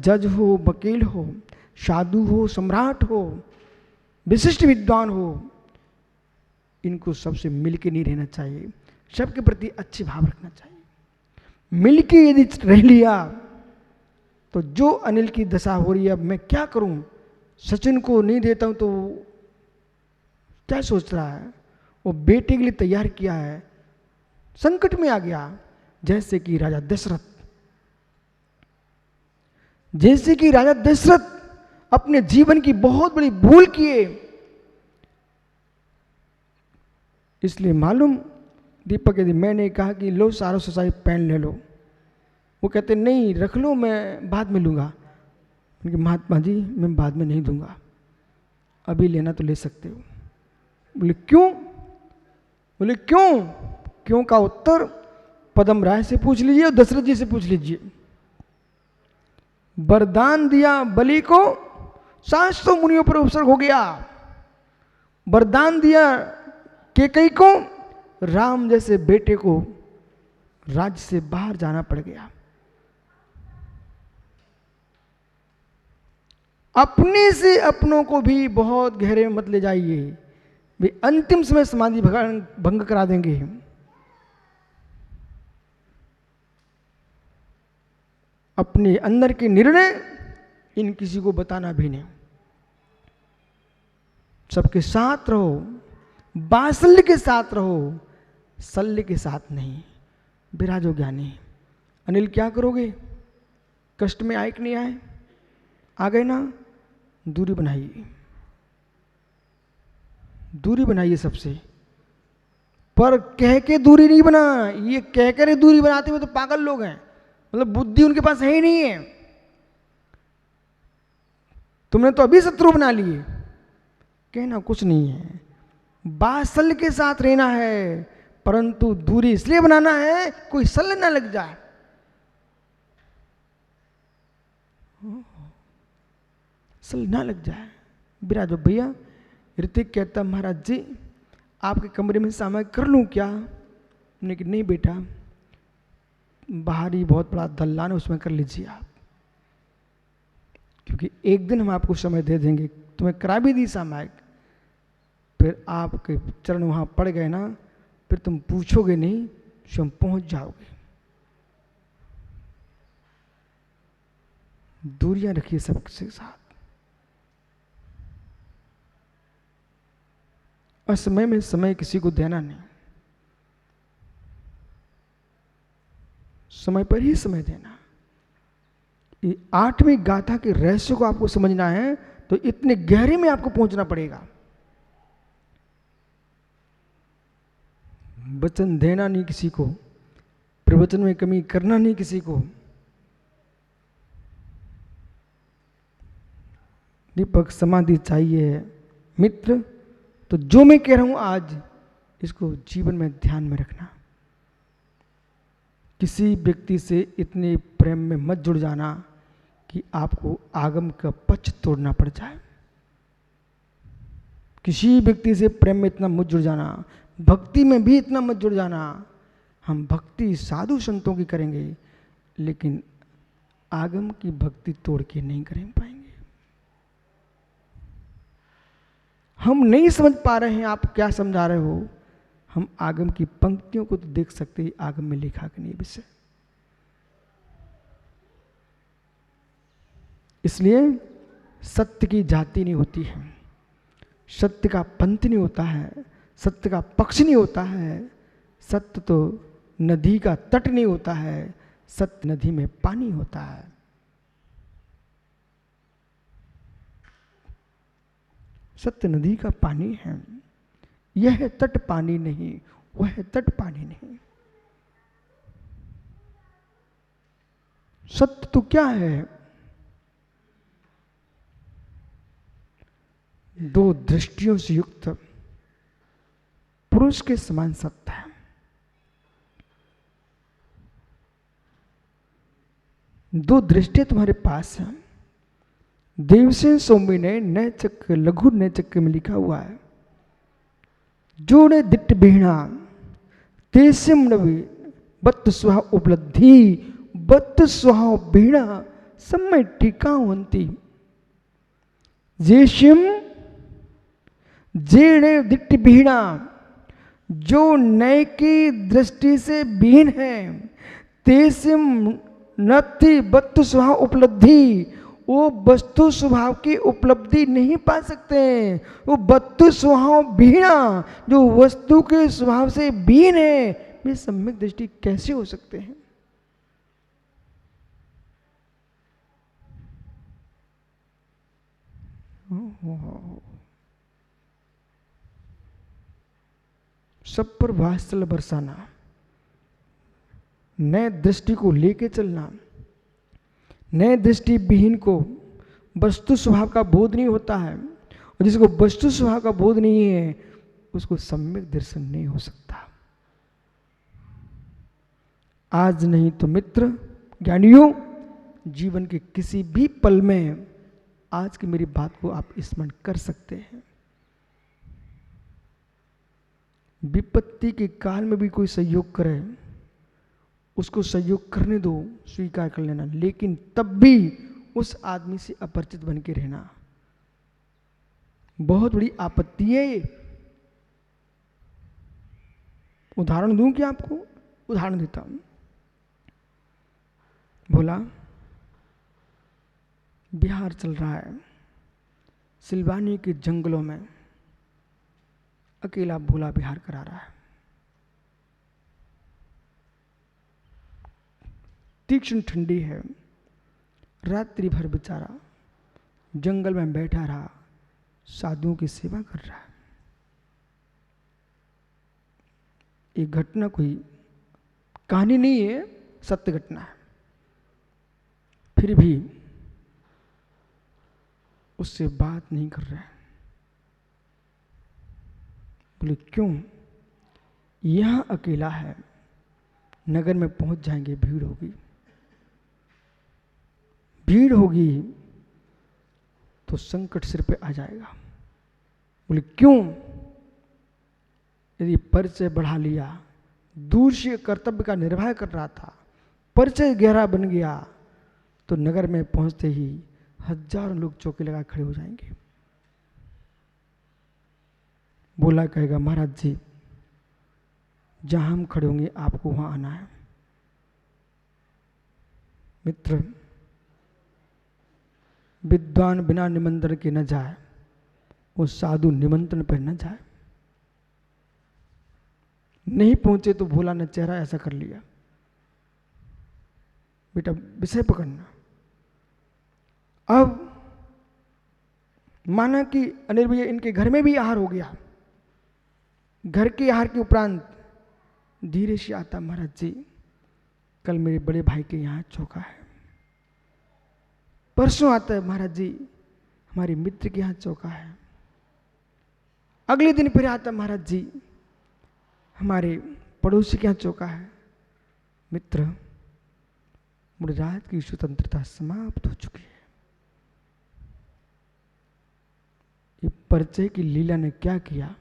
जज हो, वकील हो, साधु हो, सम्राट हो, विशिष्ट विद्वान हो, इनको सबसे मिलके नहीं रहना चाहिए, सबके प्रति अच्छे भाव रखना चाहिए। मिलके यदि रह लिया तो जो अनिल की दशा हो रही है, अब मैं क्या करूं, सचिन को नहीं देता हूं तो क्या सोच रहा है, वो बेटे के लिए तैयार किया है, संकट में आ गया। जैसे कि राजा दशरथ अपने जीवन की बहुत बड़ी भूल किए। इसलिए मालूम दीपक, यदि मैंने कहा कि लो सारा सोसाई पेन ले लो, वो कहते नहीं रख लो, मैं बाद में लूंगा। उनके महात्मा जी मैं बाद में नहीं दूंगा, अभी लेना तो ले सकते हो। बोले क्यों? बोले क्यों का उत्तर पद्म राय से पूछ लीजिए और दशरथ जी से पूछ लीजिए। वरदान दिया बलि को, 700 मुनियों पर उपसर्ग हो गया। वरदान दिया कैकेयी को, राम जैसे बेटे को राज्य से बाहर जाना पड़ गया। अपने से अपनों को भी बहुत गहरे में मत ले जाइए, वे अंतिम समय समाधि भंग करा देंगे। अपने अंदर के निर्णय इन किसी को बताना भी नहीं। सबके साथ रहो, बात्सल्य के साथ रहो, शल्य के साथ नहीं। विराजो ज्ञानी। अनिल क्या करोगे? कष्ट में आए कि नहीं आए? आ गए ना? दूरी बनाइए, दूरी बनाइए सबसे। पर कह के दूरी नहीं बना, ये कह कर दूरी बनाते हुए तो पागल लोग हैं, मतलब बुद्धि उनके पास है ही नहीं है। तुमने तो अभी शत्रु बना लिए। कहना कुछ नहीं है, बात्सल्य के साथ रहना है, परंतु दूरी इसलिए बनाना है कोई शल्य ना लग जाए। शल्य ना लग जाए। विराजो भैया। ऋतिक कहता महाराज जी आपके कमरे में सामय कर लूं क्या? मैंने कि नहीं बेटा, बाहर ही बहुत बड़ा दल्लान है, उसमें कर लीजिए आप, क्योंकि एक दिन हम आपको समय दे देंगे। तुम्हें करा भी दी सामायिक, फिर आपके चरण वहां पड़ गए ना, फिर तुम पूछोगे नहीं, स्वयं पहुंच जाओगे। दूरियां रखिए सबके साथ। असमय में समय किसी को देना नहीं, समय पर ही समय देना। ये 8वीं गाथा के रहस्य को आपको समझना है तो इतने गहरे में आपको पहुंचना पड़ेगा। वचन देना नहीं किसी को, प्रवचन में कमी करना नहीं किसी को। दीपक समाधि चाहिए मित्र, तो जो मैं कह रहा हूं आज इसको जीवन में ध्यान में रखना। किसी व्यक्ति से इतने प्रेम में मत जुड़ जाना कि आपको आगम का पक्ष तोड़ना पड़ जाए। किसी व्यक्ति से प्रेम में इतना मत जुड़ जाना, भक्ति में भी इतना मत जुड़ जाना। हम भक्ति साधु संतों की करेंगे, लेकिन आगम की भक्ति तोड़ के नहीं कर पाएंगे। हम नहीं समझ पा रहे हैं आप क्या समझा रहे हो, हम आगम की पंक्तियों को तो देख सकते हैं, आगम में लिखा कि नहीं विषय। इसलिए सत्य की जाति नहीं होती है, सत्य का पंथ नहीं होता है, सत्य का पक्ष नहीं होता है। सत्य तो नदी का तट नहीं होता है, सत्य नदी में पानी होता है। सत्य नदी का पानी है, यह तट पानी नहीं, वह तट पानी नहीं। सत्य तो क्या है? दो दृष्टियों से युक्त पुरुष के समान सत्य है। दो दृष्टियां तुम्हारे पास है। देवसेन स्वामी ने नैचक लघु नैचक में लिखा हुआ है, जोड़े दिट्ट बीणा तेसिम नवी बत्त स्व उपलब्धि बत्त स्व बीणा सम्यट्ठिकावन्ति जेष्यम जेणे दिट्टि विहीना, जो नय की दृष्टि से विहीन है, तेसिम नत्थि वस्तु स्वभाव उपलब्धि, वो वस्तु स्वभाव की उपलब्धि नहीं पा सकते। वो वस्तु स्वभाव विहीना, जो वस्तु के स्वभाव से विहीन है, वे सम्यक दृष्टि कैसे हो सकते हैं? सब पर वात्सल्य बरसाना, नए दृष्टि को लेके चलना। नए दृष्टि विहीन को वस्तु स्वभाव का बोध नहीं होता है, और जिसको वस्तु स्वभाव का बोध नहीं है उसको सम्यक दर्शन नहीं हो सकता। आज नहीं तो मित्र ज्ञानियों, जीवन के किसी भी पल में आज की मेरी बात को आप स्मरण कर सकते हैं। विपत्ति के काल में भी कोई सहयोग करे, उसको सहयोग करने दो, स्वीकार कर लेना, लेकिन तब भी उस आदमी से अपरिचित बन के रहना बहुत बड़ी आपत्ति है। ये उदाहरण दूं क्या आपको? उदाहरण देता हूं। भोला बिहार चल रहा है, सिलवानी के जंगलों में अकेला भोला बिहार करा रहा है। तीक्ष्ण ठंडी है, रात्रि भर बेचारा जंगल में बैठा रहा, साधुओं की सेवा कर रहा है। ये घटना कोई कहानी नहीं है, सत्य घटना है। फिर भी उससे बात नहीं कर रहा है। बोले क्यों? यहां अकेला है, नगर में पहुंच जाएंगे भीड़ होगी, भीड़ होगी तो संकट सिर पे आ जाएगा। बोले क्यों? यदि परिचय बढ़ा लिया, दूर से कर्तव्य का निर्वाह कर रहा था, परिचय गहरा बन गया तो नगर में पहुंचते ही हजारों लोग चौके लगा खड़े हो जाएंगे। बोला कहेगा महाराज जी, जहां हम खड़े होंगे आपको वहां आना है। मित्र, विद्वान बिना निमंत्रण के न जाए, वो साधु निमंत्रण पर न जाए। नहीं पहुंचे तो भोला ने चेहरा ऐसा कर लिया, बेटा विषय पकड़ना। अब माना कि अनिल भैया इनके घर में भी आहार हो गया, घर के आहार के उपरांत धीरे से आता, महाराज जी कल मेरे बड़े भाई के यहाँ चौका है। परसों आता है, महाराज जी हमारे मित्र के यहाँ चौका है। अगले दिन फिर आता, महाराज जी हमारे पड़ोसी के यहाँ चौका है। मित्र, मुराद की स्वतंत्रता समाप्त हो चुकी है। ये परिचय की लीला ने क्या किया?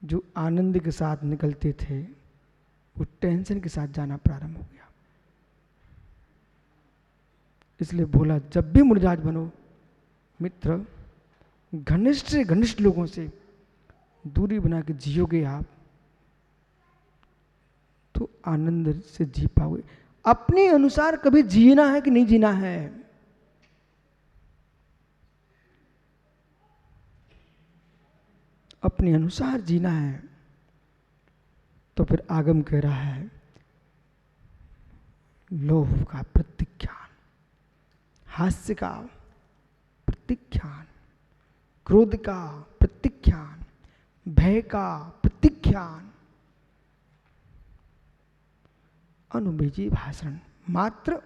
जो आनंद के साथ निकलते थे वो टेंशन के साथ जाना प्रारंभ हो गया। इसलिए बोला जब भी मुरझाज बनो मित्र, घनिष्ठ से घनिष्ठ लोगों से दूरी बना के जियोगे आप तो आनंद से जी पाओगे। अपने अनुसार कभी जीना है कि नहीं जीना है? अपने अनुसार जीना है तो फिर आगम कह रहा है लोभ का प्रत्याख्यान, हास्य का प्रत्याख्यान, क्रोध का प्रत्याख्यान, भय का प्रत्याख्यान, अनुबीजी भाषण, मात्र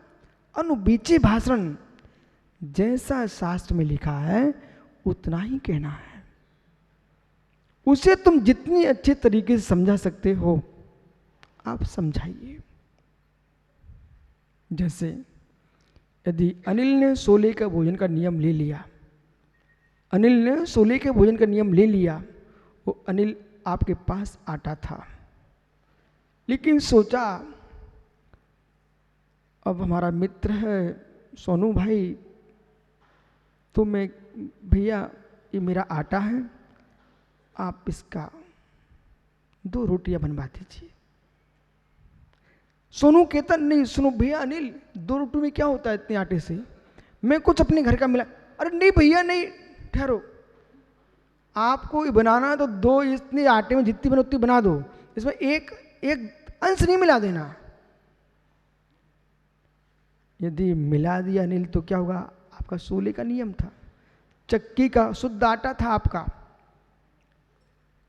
अनुबीजी भाषण जैसा शास्त्र में लिखा है उतना ही कहना है। उसे तुम जितनी अच्छे तरीके से समझा सकते हो आप समझाइए। जैसे यदि अनिल ने 16 का भोजन का नियम ले लिया, अनिल ने 16 के भोजन का नियम ले लिया, वो अनिल आपके पास आता था, लेकिन सोचा अब हमारा मित्र है, सोनू भाई, तो मैं भैया ये मेरा आटा है, आप इसका 2 रोटियां बनवा दीजिए। सोनू कहता नहीं, सुनो भैया अनिल, 2 रोटी में क्या होता है इतने आटे से, मैं कुछ अपने घर का मिला। अरे नहीं भैया नहीं, ठहरो, आपको बनाना है तो 2 इतने आटे में जितनी बने उतनी बना दो, इसमें एक अंश नहीं मिला देना। यदि मिला दिया अनिल तो क्या होगा, आपका सोले का नियम था, चक्की का शुद्ध आटा था आपका,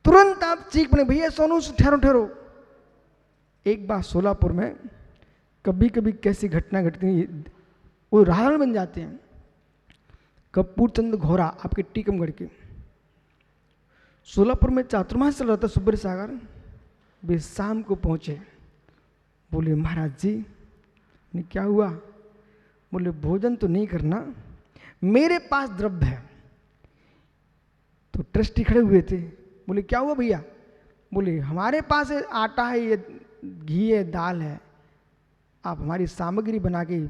तुरंत आप चीख पड़े, भैया सोनू ठहरो ठहरो। एक बार सोलापुर में कभी कभी कैसी घटना घटती है वो उदाहरण बन जाते हैं। कपूर चंद घोरा आपके टीकमगढ़ के, सोलापुर में चातुर्मास चल रहा था सुब्र सागर, वे शाम को पहुंचे, बोले महाराज जी ने क्या हुआ, बोले भोजन तो नहीं करना, मेरे पास द्रव्य है। तो ट्रस्टी खड़े हुए थे, बोले क्या हुआ भैया, बोले हमारे पास आटा है, ये घी है, दाल है, आप हमारी सामग्री बना के,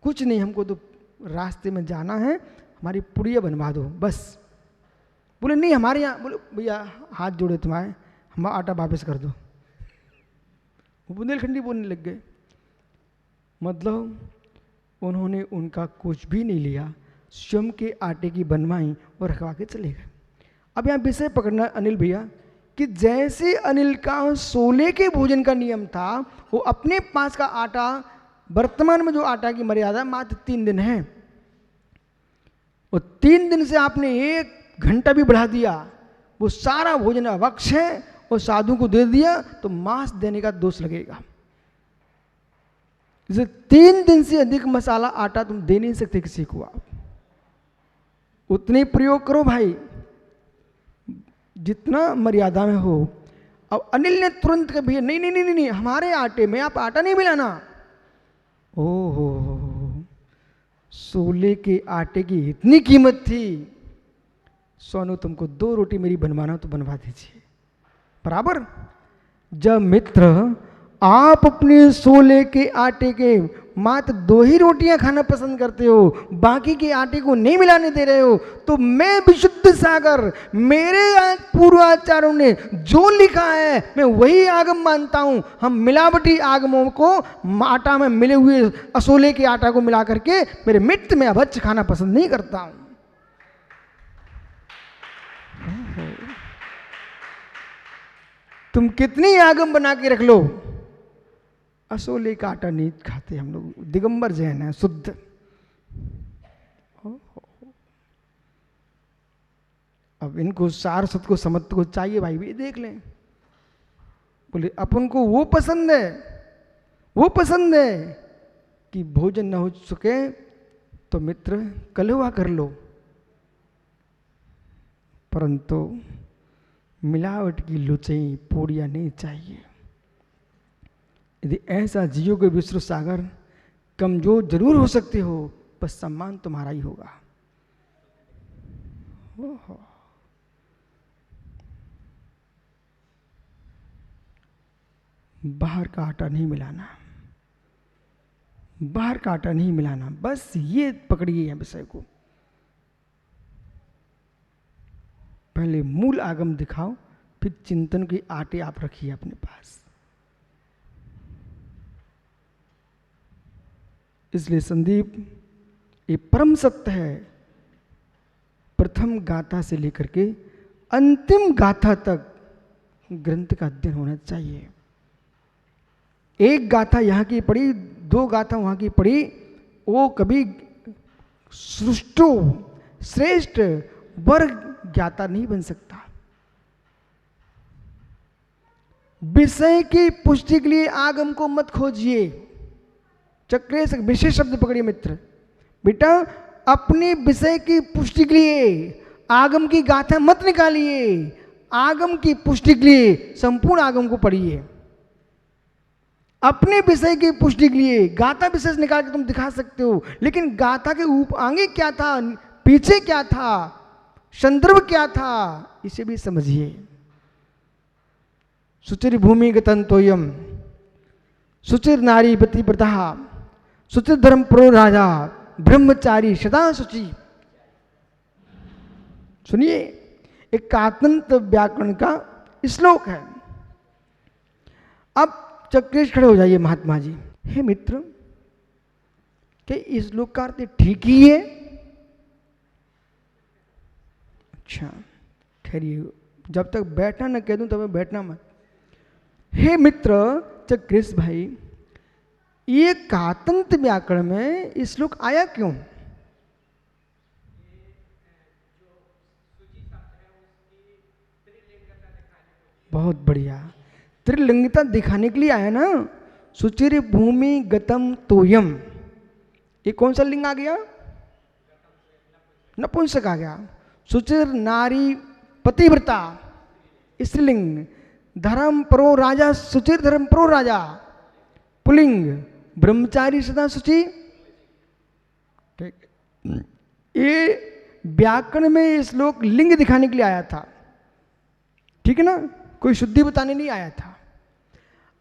कुछ नहीं हमको तो रास्ते में जाना है, हमारी पुड़िया बनवा दो बस। बोले नहीं हमारे यहाँ, बोले भैया हाथ जोड़े तुम्हारे, हम आटा वापस कर दो। वो बुंदेलखंडी बोलने लग गए, मतलब उन्होंने उनका कुछ भी नहीं लिया, स्वयं के आटे की बनवाई और रखवा के चले गए। अब यहाँ विषय पकड़ना अनिल भैया कि जैसे अनिल का सोले के भोजन का नियम था, वो अपने पास का आटा, वर्तमान में जो आटा की मर्यादा मात्र 3 दिन है, और 3 दिन से आपने 1 घंटा भी बढ़ा दिया, वो सारा भोजन अवक्ष है और साधु को दे दिया तो मांस देने का दोष लगेगा। जैसे 3 दिन से अधिक मसाला आटा तुम दे नहीं सकते किसी को, आप उतने प्रयोग करो भाई जितना मर्यादा में हो। अब अनिल ने तुरंत कहा भैया नहीं नहीं नहीं नहीं, नहीं हमारे आटे में आप आटा नहीं मिलाना। ओहो, सोले के आटे की इतनी कीमत थी, सोनू तुमको 2 रोटी मेरी बनवाना तो बनवा दीजिए बराबर। जब मित्र आप अपने सोले के आटे के मात्र 2 ही रोटियां खाना पसंद करते हो, बाकी के आटे को नहीं मिलाने दे रहे हो, तो मैं विशुद्ध सागर, मेरे पूर्वाचार्यों ने जो लिखा है मैं वही आगम मानता हूं। हम मिलावटी आगमों को आटा में मिले हुए असोले के आटा को मिला करके मेरे मित्र में अभच्छ खाना पसंद नहीं करता हूं। तुम कितनी आगम बना के रख लो, असोले का आटा नहीं खाते हम लोग, दिगंबर जैन है शुद्ध। अब इनको सारस्वत को समझ को चाहिए भाई, भी देख लें। बोले अपन को वो पसंद है, वो पसंद है कि भोजन न हो सके तो मित्र कलवा कर लो, परंतु मिलावट की लुचई पूड़ियाँ नहीं चाहिए। यदि ऐसा जियोगे विश्व सागर, कमजोर जरूर हो सकते हो, पर सम्मान तुम्हारा ही होगा। बाहर का आटा नहीं मिलाना, बाहर का आटा नहीं मिलाना, बस ये पकड़िए है विषय को। पहले मूल आगम दिखाओ, फिर चिंतन के आटे आप रखिए अपने पास। इसलिए संदीप ये परम सत्य है, प्रथम गाथा से लेकर के अंतिम गाथा तक ग्रंथ का अध्ययन होना चाहिए। एक गाथा यहाँ की पढ़ी, 2 गाथा वहाँ की पढ़ी, वो कभी सृष्टो श्रेष्ठ वर्ग ज्ञाता नहीं बन सकता। विषय की पुष्टि के लिए आगम को मत खोजिए। चक्रे से विशेष शब्द पकड़िए मित्र, बेटा अपने विषय की पुष्टि के लिए आगम की गाथा मत निकालिए, आगम की पुष्टि के लिए संपूर्ण आगम को पढ़िए। अपने विषय की पुष्टि के लिए गाथा विशेष निकाल के तुम दिखा सकते हो, लेकिन गाथा के आगे क्या था, पीछे क्या था, संदर्भ क्या था, इसे भी समझिए। सुचिर भूमि गतंतोयम, सुचिर नारी पतिव्रता, सुचिर धर्म प्रो राजा, ब्रह्मचारी सदा शुचि। सुनिए, एक कातंत व्याकरण का श्लोक है। अब चक्रेश खड़े हो जाइए महात्मा जी। हे मित्र, क्या इस श्लोक का अर्थ ठीक ही है? अच्छा ठहरिए, जब तक बैठना न कह दूं तब बैठना मत। हे मित्र चक्रेश भाई, ये कातंत व्याकरण में श्लोक आया क्यों? बहुत बढ़िया, त्रिलिंगता दिखाने के लिए आया ना। सुचिर भूमि गतम तोयम, ये कौन सा लिंग आ गया? नपुंसक आ गया। सुचिर नारी पतिव्रता स्त्रीलिंग, धर्म परो राजा सुचिर धर्म परो राजा पुलिंग, ब्रह्मचारी सदा शुचि। ठीक, ये व्याकरण में ये श्लोक लिंग दिखाने के लिए आया था, ठीक है ना, कोई शुद्धि बताने नहीं आया था।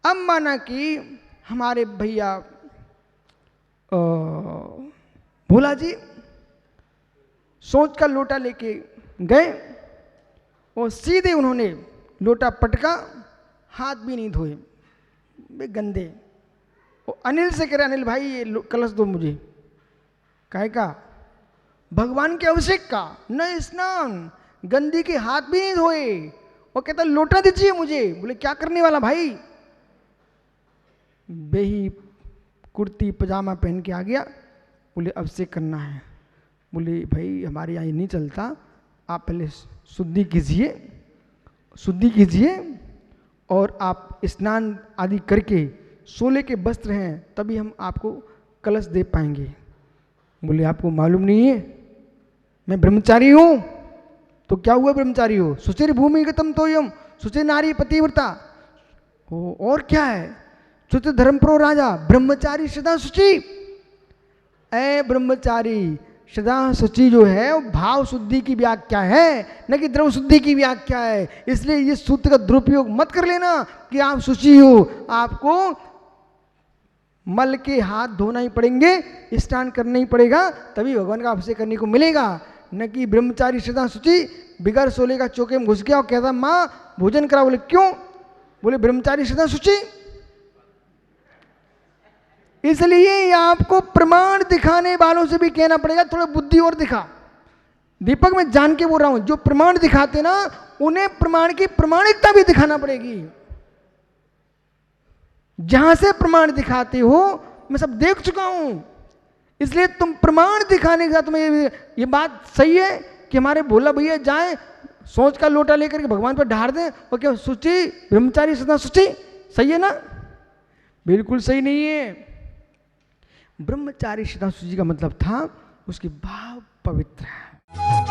अब माना कि हमारे भैया भोला जी सोच का लोटा लेके गए और सीधे उन्होंने लोटा पटका, हाथ भी नहीं धोए, वे गंदे। और अनिल से कह रहे, अनिल भाई ये कलश दो मुझे। काहे का? भगवान के अभिषेक का, न स्नान, गंदी के हाथ भी नहीं धोए। और कहता लोटा दीजिए मुझे। बोले क्या करने वाला भाई? बेही कुर्ती पजामा पहन के आ गया। बोले अभिषेक करना है। बोले भाई हमारे यहाँ ये नहीं चलता, आप पहले शुद्धि कीजिए, शुद्धि कीजिए और आप स्नान आदि करके सोले के वस्त्र हैं तभी हम आपको कलश दे पाएंगे। बोले आपको मालूम नहीं है मैं ब्रह्मचारी हूँ? तो क्या हुआ ब्रह्मचारी हो? सुचिर भूमिगतम तोयम, सुचिर नारी पतिव्रता। हो और क्या है? सुचिर धर्म प्रो राजा, ब्रह्मचारी सदा शुचि। ऐ ब्रह्मचारी सदा शुचि जो है वो भाव शुद्धि की व्याख्या है, न कि द्रव्य शुद्धि की व्याख्या है। इसलिए ये सूत्र का दुरुपयोग मत कर लेना कि आप शुचि हो। आपको मल के हाथ धोना ही पड़ेंगे, स्नान करना ही पड़ेगा, तभी भगवान का अभिषेक करने को मिलेगा। न कि ब्रह्मचारी सदा शुचि बिगर सोले का चौके में घुस गया और कहता माँ भोजन करा। बोले क्यों? बोले ब्रह्मचारी सदा शुचि। इसलिए आपको प्रमाण दिखाने वालों से भी कहना पड़ेगा थोड़ा बुद्धि और दिखा। दीपक में जान के बोल रहा हूं, जो प्रमाण दिखाते ना उन्हें प्रमाण की प्रमाणिकता भी दिखाना पड़ेगी। जहां से प्रमाण दिखाते हो मैं सब देख चुका हूं, इसलिए तुम प्रमाण दिखाने के साथ तुम्हें ये बात सही है कि हमारे भोला भैया जाएं सोच का लोटा लेकर के भगवान पर ढार दें और क्या शुचि ब्रह्मचारी सदा शुचि? सही है ना? बिल्कुल सही नहीं है। ब्रह्मचारी सदा शुचि का मतलब था उसकी भाव पवित्र है।